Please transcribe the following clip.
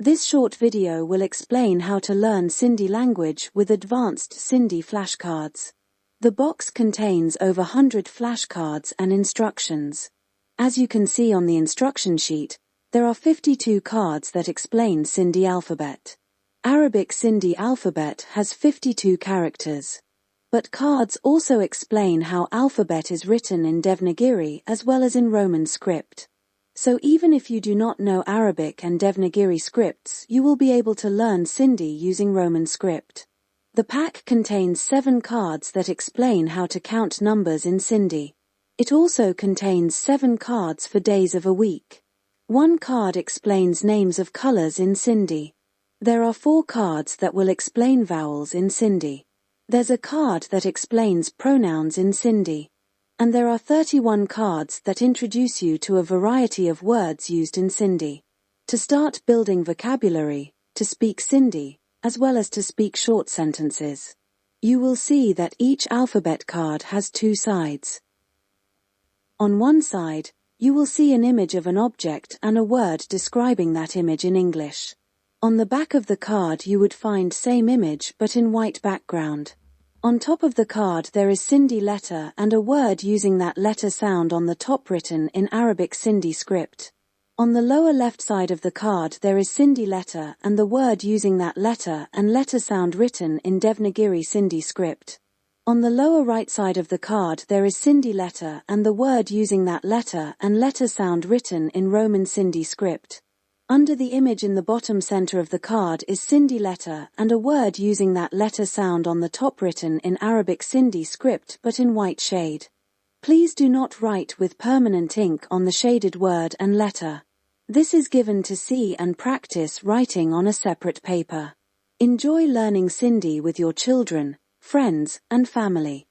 This short video will explain how to learn Sindhi language with advanced Sindhi flashcards. The box contains over 100 flashcards and instructions. As you can see on the instruction sheet, there are 52 cards that explain Sindhi alphabet. Arabic Sindhi alphabet has 52 characters. But cards also explain how alphabet is written in Devanagari as well as in Roman script. So even if you do not know Arabic and Devanagari scripts, you will be able to learn Sindhi using Roman script. The pack contains 7 cards that explain how to count numbers in Sindhi. It also contains 7 cards for days of a week. 1 card explains names of colors in Sindhi. There are 4 cards that will explain vowels in Sindhi. There's a card that explains pronouns in Sindhi. And there are 31 cards that introduce you to a variety of words used in Sindhi. To start building vocabulary, to speak Sindhi, as well as to speak short sentences. You will see that each alphabet card has 2 sides. On one side, you will see an image of an object and a word describing that image in English. On the back of the card you would find same image but in white background. On top of the card there is Sindhi letter and a word using that letter sound on the top written in Arabic Sindhi script. On the lower left side of the card there is Sindhi letter and the word using that letter and letter sound written in Devanagari Sindhi script. On the lower right side of the card there is Sindhi letter and the word using that letter and letter sound written in Roman Sindhi script. Under the image in the bottom center of the card is Sindhi letter and a word using that letter sound on the top written in Arabic Sindhi script but in white shade. Please do not write with permanent ink on the shaded word and letter. This is given to see and practice writing on a separate paper. Enjoy learning Sindhi with your children, friends, and family.